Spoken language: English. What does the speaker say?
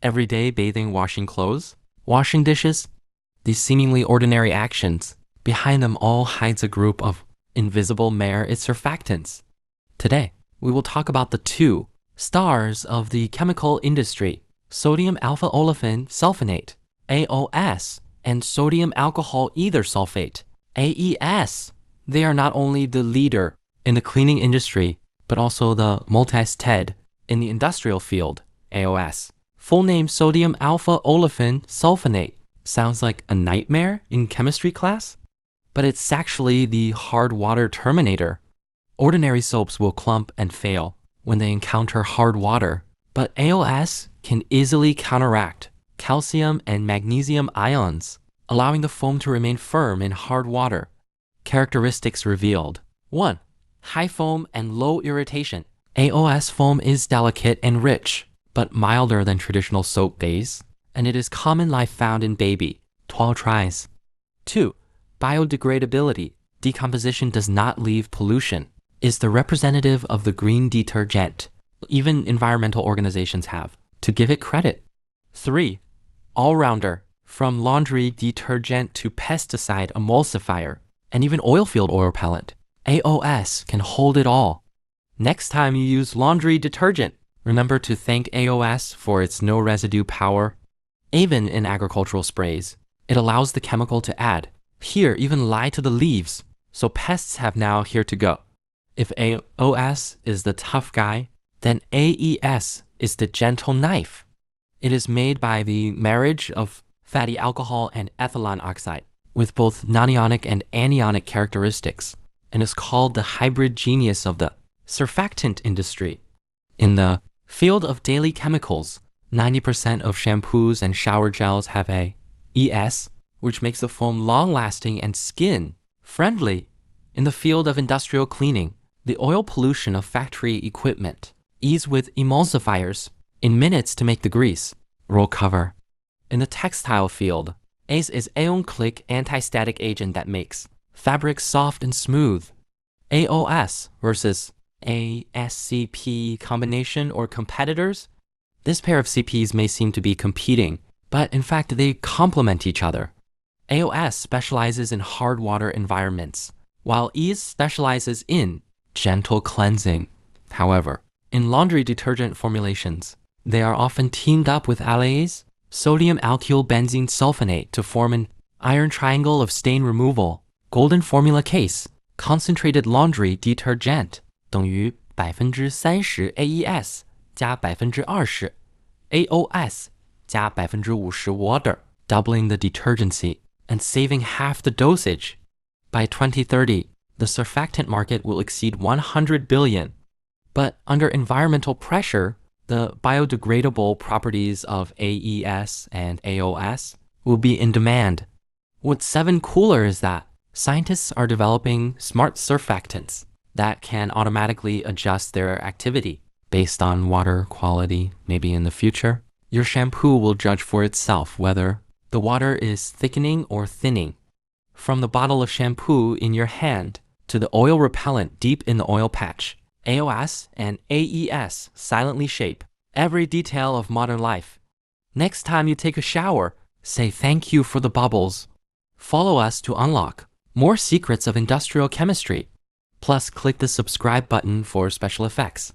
Everyday bathing, washing clothes, washing dishes, these seemingly ordinary actions, behind them all hides a group of invisible surfactants. Today, we will talk about the two stars of the chemical industry, sodium alpha-olefin sulfonate, AOS, and sodium alcohol ether sulphate, AES. They are not only the leader in the cleaning industry, but also the multi-faceted in the industrial field, AOS. Full name sodium alpha-olefin sulfonate. Sounds like a nightmare in chemistry class? But it's actually the hard water terminator. Ordinary soaps will clump and fail when they encounter hard water, but AOS can easily counteract calcium and magnesium ions, allowing the foam to remain firm in hard water. Characteristics revealed. 1. High foam and low irritation. AOS foam is delicate and rich, but milder than traditional soap base, and it is commonly found in baby, 12 tries. 2. Biodegradability. Decomposition does not leave pollution. Is the representative of the green detergent, even environmental organizations have, to give it credit. 3. All-rounder. From laundry detergent to pesticide emulsifier, and even oilfield oil repellent, AOS can hold it all. Next time you use laundry detergent, remember to thank AOS for its no residue power. Even in agricultural sprays, it allows the chemical to add, here even lie to the leaves, so pests have now here to go. If AOS is the tough guy, then AES is the gentle knife. It is made by the marriage of fatty alcohol and ethylene oxide, with both non-ionic and anionic characteristics, and is called the hybrid genius of the surfactant industry. In the field of daily chemicals, 90% of shampoos and shower gels have AES, which makes the foam long-lasting and skin-friendly. In the field of industrial cleaning, the oil pollution of factory equipment ease with emulsifiers in minutes to make the grease roll cover. In the textile field, ACE is aeon-click anti-static agent that makes fabric soft and smooth. AOS versus ASCP combination or competitors? This pair of CPs may seem to be competing, but in fact they complement each other. AOS specializes in hard water environments, while AES specializes in gentle cleansing. However, in laundry detergent formulations, they are often teamed up with ally's sodium alkyl benzene sulfonate to form an iron triangle of stain removal. Golden formula case, concentrated laundry detergent 等于 30% AES 加 20% AOS 加 50% water, doubling the detergency and saving half the dosage. By 2030, the surfactant market will exceed 100 billion. But under environmental pressure, the biodegradable properties of AES and AOS will be in demand. What's even cooler is that scientists are developing smart surfactants that can automatically adjust their activity based on water quality. Maybe in the future, your shampoo will judge for itself whether the water is thickening or thinning. From the bottle of shampoo in your hand to the oil repellent deep in the oil patch, AOS and AES silently shape every detail of modern life. Next time you take a shower, say thank you for the bubbles. Follow us to unlock more secrets of industrial chemistry. Plus, click the subscribe button for special effects.